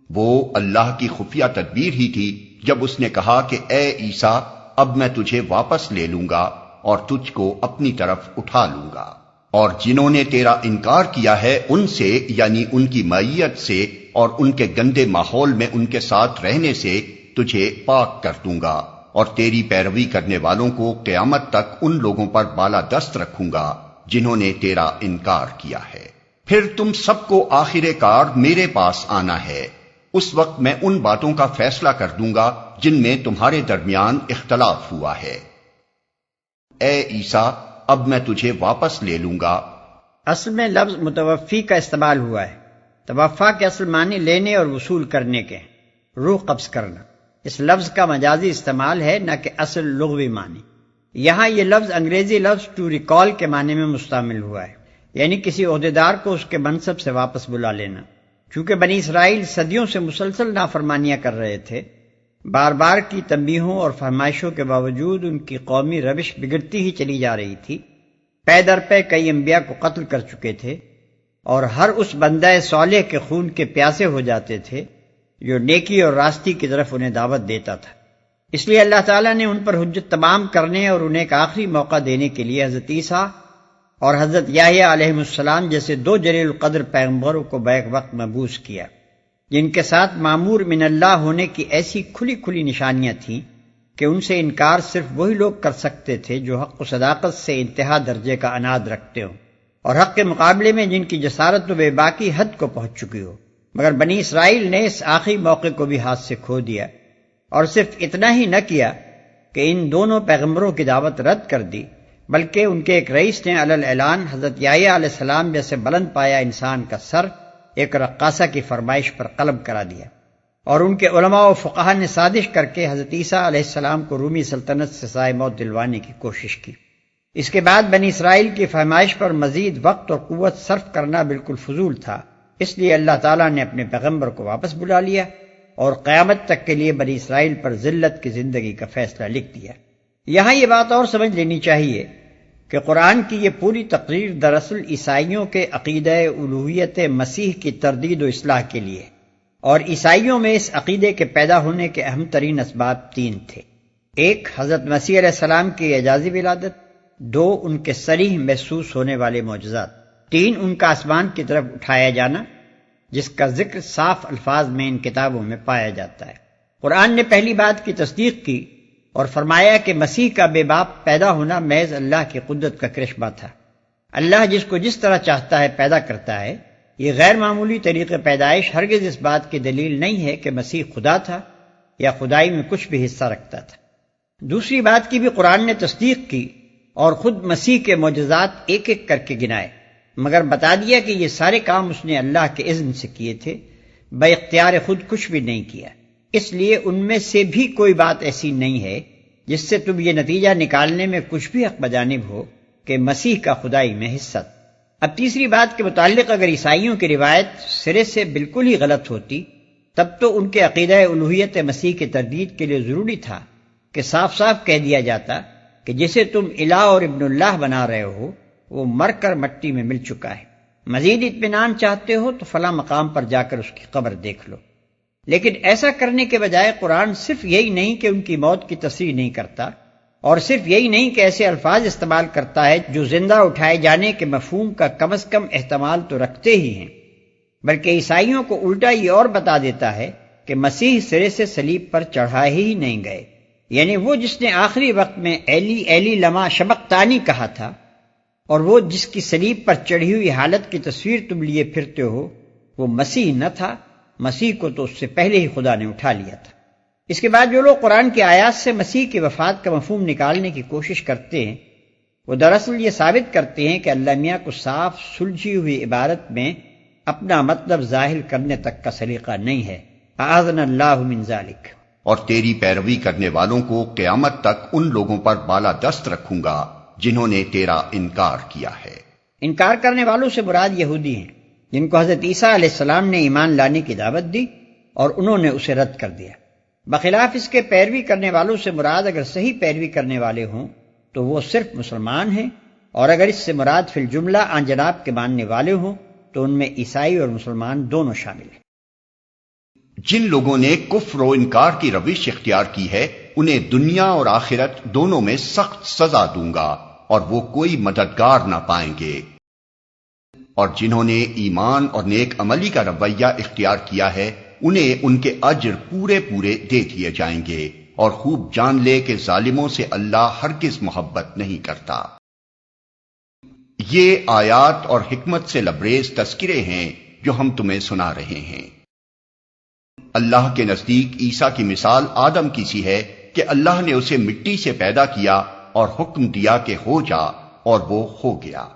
وہ اللہ کی خفیہ تدبیر ہی تھی جب اس نے کہا کہ اے عیسیٰ اب میں تجھے واپس لے لوں گا اور تجھ کو اپنی طرف اٹھا لوں گا، اور جنہوں نے تیرا انکار کیا ہے ان سے، یعنی ان کی معیت سے اور ان کے گندے ماحول میں ان کے ساتھ رہنے سے تجھے پاک کر دوں گا، اور تیری پیروی کرنے والوں کو قیامت تک ان لوگوں پر بالا دست رکھوں گا جنہوں نے تیرا انکار کیا ہے۔ پھر تم سب کو آخر کار میرے پاس آنا ہے، اس وقت میں ان باتوں کا فیصلہ کر دوں گا جن میں تمہارے درمیان اختلاف ہوا ہے۔ اے عیسیٰ اب میں تجھے واپس لے لوں گا۔ اصل میں لفظ متوفی کا استعمال ہوا ہے۔ توفا کے اصل معنی لینے اور وصول کرنے کے، روح قبض کرنا۔ اس لفظ کا مجازی استعمال ہے، نہ کہ اصل لغوی معنی۔ یہاں یہ لفظ انگریزی لفظ ٹو ریکال کے معنی میں مستعمل ہوا ہے، یعنی کسی عہدیدار کو اس کے منصب سے واپس بلا لینا۔ چونکہ بنی اسرائیل صدیوں سے مسلسل نافرمانیاں کر رہے تھے، بار بار کی تنبیہوں اور فرمائشوں کے باوجود ان کی قومی روش بگڑتی ہی چلی جا رہی تھی۔ پے در پے کئی انبیاء کو قتل کر چکے تھے، اور ہر اس بندہ صالح کے خون کے پیاسے ہو جاتے تھے جو نیکی اور راستی کی طرف انہیں دعوت دیتا تھا۔ اس لیے اللہ تعالیٰ نے ان پر حجت تمام کرنے اور انہیں ایک آخری موقع دینے کے لیے حضرت عیسیٰ اور حضرت یحییٰ علیہ السلام جیسے دو جلیل القدر پیغمبروں کو بیک وقت مبعوث کیا، جن کے ساتھ مامور من اللہ ہونے کی ایسی کھلی کھلی نشانیاں تھیں کہ ان سے انکار صرف وہی لوگ کر سکتے تھے جو حق و صداقت سے انتہا درجے کا عناد رکھتے ہوں، اور حق کے مقابلے میں جن کی جسارت و بے باکی حد کو پہنچ چکی ہو۔ مگر بنی اسرائیل نے اس آخری موقع کو بھی ہاتھ سے کھو دیا، اور صرف اتنا ہی نہ کیا کہ ان دونوں پیغمبروں کی دعوت رد کر دی، بلکہ ان کے ایک رئیس نے علی الاعلان حضرت یحییٰ علیہ السلام جیسے بلند پایا انسان کا سر ایک رقاصہ کی فرمائش پر قلم کرا دیا، اور ان کے علماء و فقہا نے سازش کر کے حضرت عیسیٰ علیہ السلام کو رومی سلطنت سے سائے موت دلوانے کی کوشش کی۔ اس کے بعد بنی اسرائیل کی فرمائش پر مزید وقت اور قوت صرف کرنا بالکل فضول تھا، اس لیے اللہ تعالیٰ نے اپنے پیغمبر کو واپس بلا لیا اور قیامت تک کے لیے بنی اسرائیل پر ذلت کی زندگی کا فیصلہ لکھ دیا۔ یہاں یہ بات اور سمجھ لینی چاہیے کہ قرآن کی یہ پوری تقریر دراصل عیسائیوں کے عقیدہ الوہیت مسیح کی تردید و اصلاح کے لیے، اور عیسائیوں میں اس عقیدے کے پیدا ہونے کے اہم ترین اسباب تین تھے۔ ایک، حضرت مسیح علیہ السلام کی اعجازی ولادت۔ دو، ان کے صریح محسوس ہونے والے معجزات۔ تین، ان کا آسمان کی طرف اٹھایا جانا، جس کا ذکر صاف الفاظ میں ان کتابوں میں پایا جاتا ہے۔ قرآن نے پہلی بات کی تصدیق کی اور فرمایا کہ مسیح کا بے باپ پیدا ہونا محض اللہ کی قدرت کا کرشمہ تھا۔ اللہ جس کو جس طرح چاہتا ہے پیدا کرتا ہے۔ یہ غیر معمولی طریقے پیدائش ہرگز اس بات کی دلیل نہیں ہے کہ مسیح خدا تھا یا خدائی میں کچھ بھی حصہ رکھتا تھا۔ دوسری بات کی بھی قرآن نے تصدیق کی اور خود مسیح کے معجزات ایک ایک کر کے گنائے، مگر بتا دیا کہ یہ سارے کام اس نے اللہ کے اذن سے کیے تھے، بے اختیار خود کچھ بھی نہیں کیا۔ اس لیے ان میں سے بھی کوئی بات ایسی نہیں ہے جس سے تم یہ نتیجہ نکالنے میں کچھ بھی حق بجانب ہو کہ مسیح کا خدائی میں حصہ۔ اب تیسری بات کے متعلق اگر عیسائیوں کی روایت سرے سے بالکل ہی غلط ہوتی، تب تو ان کے عقیدہ الوہیت مسیح کی تردید کے لیے ضروری تھا کہ صاف صاف کہہ دیا جاتا کہ جسے تم الہ اور ابن اللہ بنا رہے ہو وہ مر کر مٹی میں مل چکا ہے۔ مزید اطمینان چاہتے ہو تو فلاں مقام پر جا کر اس کی قبر دیکھ لو۔ لیکن ایسا کرنے کے بجائے قرآن صرف یہی نہیں کہ ان کی موت کی تصریح نہیں کرتا، اور صرف یہی نہیں کہ ایسے الفاظ استعمال کرتا ہے جو زندہ اٹھائے جانے کے مفہوم کا کم از کم احتمال تو رکھتے ہی ہیں، بلکہ عیسائیوں کو الٹا یہ اور بتا دیتا ہے کہ مسیح سرے سے صلیب پر چڑھائے ہی نہیں گئے، یعنی وہ جس نے آخری وقت میں ایلی ایلی لما شبقتانی کہا تھا، اور وہ جس کی صلیب پر چڑھی ہوئی حالت کی تصویر تم لیے پھرتے ہو، وہ مسیح نہ تھا۔ مسیح کو تو اس سے پہلے ہی خدا نے اٹھا لیا تھا۔ اس کے بعد جو لوگ قرآن کی آیات سے مسیح کی وفات کا مفہوم نکالنے کی کوشش کرتے ہیں، وہ دراصل یہ ثابت کرتے ہیں کہ اللہ میاں کو صاف سلجھی ہوئی عبارت میں اپنا مطلب ظاہر کرنے تک کا سلیقہ نہیں ہے۔ اعاذنا اللہ من ذالک۔ اور تیری پیروی کرنے والوں کو قیامت تک ان لوگوں پر بالا دست رکھوں گا جنہوں نے تیرا انکار کیا ہے۔ انکار کرنے والوں سے مراد یہودی ہیں، جن کو حضرت عیسیٰ علیہ السلام نے ایمان لانے کی دعوت دی اور انہوں نے اسے رد کر دیا۔ بخلاف اس کے پیروی کرنے والوں سے مراد اگر صحیح پیروی کرنے والے ہوں تو وہ صرف مسلمان ہیں، اور اگر اس سے مراد فی الجملہ آن جناب کے ماننے والے ہوں تو ان میں عیسائی اور مسلمان دونوں شامل ہیں۔ جن لوگوں نے کفر و انکار کی روش اختیار کی ہے انہیں دنیا اور آخرت دونوں میں سخت سزا دوں گا اور وہ کوئی مددگار نہ پائیں گے۔ اور جنہوں نے ایمان اور نیک عملی کا رویہ اختیار کیا ہے انہیں ان کے اجر پورے پورے دے دیے جائیں گے، اور خوب جان لے کہ ظالموں سے اللہ ہرگز محبت نہیں کرتا۔ یہ آیات اور حکمت سے لبریز تذکرے ہیں جو ہم تمہیں سنا رہے ہیں۔ اللہ کے نزدیک عیسیٰ کی مثال آدم کی سی ہے کہ اللہ نے اسے مٹی سے پیدا کیا اور حکم دیا کہ ہو جا، اور وہ ہو گیا۔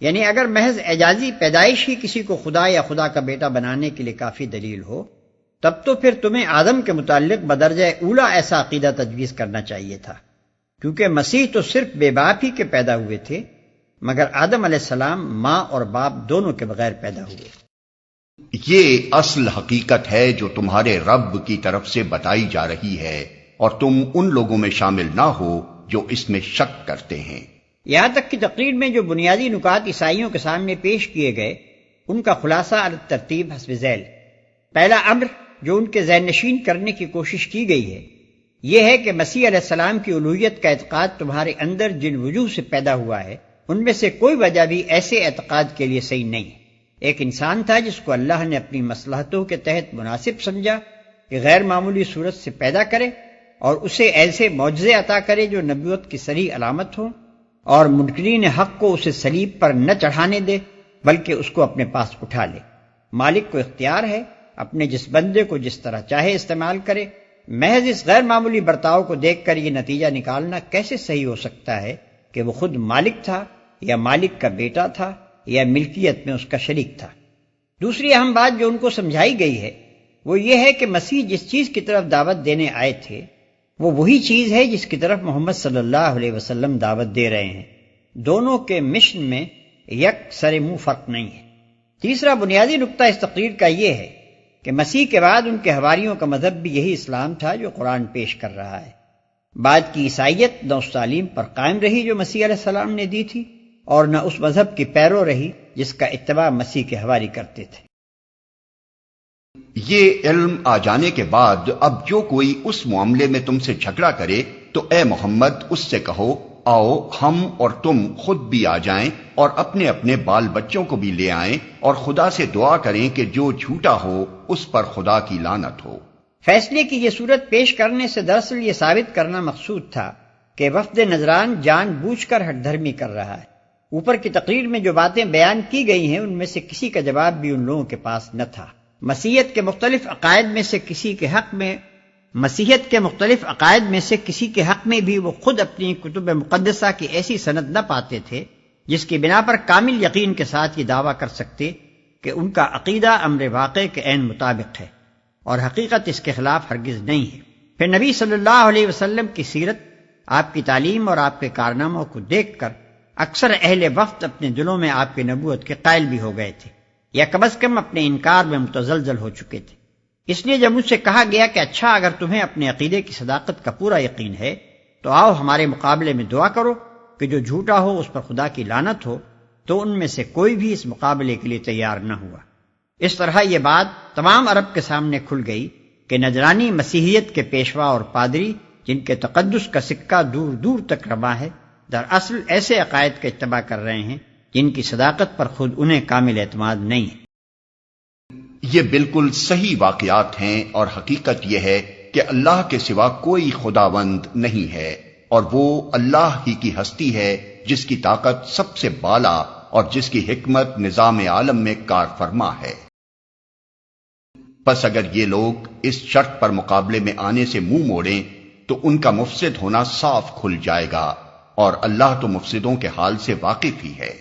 یعنی اگر محض اعجازی پیدائش ہی کسی کو خدا یا خدا کا بیٹا بنانے کے لیے کافی دلیل ہو، تب تو پھر تمہیں آدم کے متعلق بدرجہ اولا ایسا عقیدہ تجویز کرنا چاہیے تھا، کیونکہ مسیح تو صرف بے باپ ہی کے پیدا ہوئے تھے، مگر آدم علیہ السلام ماں اور باپ دونوں کے بغیر پیدا ہوئے۔ یہ اصل حقیقت ہے جو تمہارے رب کی طرف سے بتائی جا رہی ہے، اور تم ان لوگوں میں شامل نہ ہو جو اس میں شک کرتے ہیں۔ یہاں تک کہ تقریر میں جو بنیادی نکات عیسائیوں کے سامنے پیش کیے گئے ان کا خلاصہ علی ترتیب حسب ذیل۔ پہلا امر جو ان کے ذہن نشین کرنے کی کوشش کی گئی ہے یہ ہے کہ مسیح علیہ السلام کی الوہیت کا اعتقاد تمہارے اندر جن وجوہ سے پیدا ہوا ہے ان میں سے کوئی وجہ بھی ایسے اعتقاد کے لیے صحیح نہیں ہے۔ ایک انسان تھا جس کو اللہ نے اپنی مصلحتوں کے تحت مناسب سمجھا کہ غیر معمولی صورت سے پیدا کرے اور اسے ایسے معجزے عطا کرے جو نبوت کی صریح علامت ہوں، اور منکرین حق کو اسے صلیب پر نہ چڑھانے دے بلکہ اس کو اپنے پاس اٹھا لے۔ مالک کو اختیار ہے اپنے جس بندے کو جس طرح چاہے استعمال کرے۔ محض اس غیر معمولی برتاؤ کو دیکھ کر یہ نتیجہ نکالنا کیسے صحیح ہو سکتا ہے کہ وہ خود مالک تھا یا مالک کا بیٹا تھا یا ملکیت میں اس کا شریک تھا۔ دوسری اہم بات جو ان کو سمجھائی گئی ہے وہ یہ ہے کہ مسیح جس چیز کی طرف دعوت دینے آئے تھے وہ وہی چیز ہے جس کی طرف محمد صلی اللہ علیہ وسلم دعوت دے رہے ہیں۔ دونوں کے مشن میں یک سر منہ فرق نہیں ہے۔ تیسرا بنیادی نقطہ اس تقریر کا یہ ہے کہ مسیح کے بعد ان کے حواریوں کا مذہب بھی یہی اسلام تھا جو قرآن پیش کر رہا ہے۔ بعد کی عیسائیت نہ اس تعلیم پر قائم رہی جو مسیح علیہ السلام نے دی تھی، اور نہ اس مذہب کی پیرو رہی جس کا اتباع مسیح کے حواری کرتے تھے۔ یہ علم آ جانے کے بعد اب جو کوئی اس معاملے میں تم سے جھگڑا کرے تو اے محمد اس سے کہو آؤ ہم اور تم خود بھی آ جائیں اور اپنے اپنے بال بچوں کو بھی لے آئیں اور خدا سے دعا کریں کہ جو جھوٹا ہو اس پر خدا کی لعنت ہو۔ فیصلے کی یہ صورت پیش کرنے سے دراصل یہ ثابت کرنا مقصود تھا کہ وفد نجران جان بوجھ کر ہٹ دھرمی کر رہا ہے۔ اوپر کی تقریر میں جو باتیں بیان کی گئی ہیں ان میں سے کسی کا جواب بھی ان لوگوں کے پاس نہ تھا۔ مسیحیت کے مختلف عقائد میں سے کسی کے حق میں بھی وہ خود اپنی کتب مقدسہ کی ایسی سند نہ پاتے تھے جس کی بنا پر کامل یقین کے ساتھ یہ دعویٰ کر سکتے کہ ان کا عقیدہ امر واقع کے عین مطابق ہے، اور حقیقت اس کے خلاف ہرگز نہیں ہے۔ پھر نبی صلی اللہ علیہ وسلم کی سیرت، آپ کی تعلیم اور آپ کے کارناموں کو دیکھ کر اکثر اہل وقت اپنے دلوں میں آپ کی نبوت کے قائل بھی ہو گئے تھے، یا کم از کم اپنے انکار میں متزلزل ہو چکے تھے۔ اس لیے جب مجھ سے کہا گیا کہ اچھا اگر تمہیں اپنے عقیدے کی صداقت کا پورا یقین ہے تو آؤ ہمارے مقابلے میں دعا کرو کہ جو جھوٹا ہو اس پر خدا کی لعنت ہو، تو ان میں سے کوئی بھی اس مقابلے کے لیے تیار نہ ہوا۔ اس طرح یہ بات تمام عرب کے سامنے کھل گئی کہ نجرانی مسیحیت کے پیشوا اور پادری جن کے تقدس کا سکہ دور دور تک رواں ہے دراصل ایسے عقائد کا اتباع کر رہے ہیں جن کی صداقت پر خود انہیں کامل اعتماد نہیں ہے۔ یہ بالکل صحیح واقعات ہیں، اور حقیقت یہ ہے کہ اللہ کے سوا کوئی خداوند نہیں ہے، اور وہ اللہ ہی کی ہستی ہے جس کی طاقت سب سے بالا اور جس کی حکمت نظام عالم میں کار فرما ہے۔ پس اگر یہ لوگ اس شرط پر مقابلے میں آنے سے منہ موڑیں تو ان کا مفسد ہونا صاف کھل جائے گا، اور اللہ تو مفسدوں کے حال سے واقف ہی ہے۔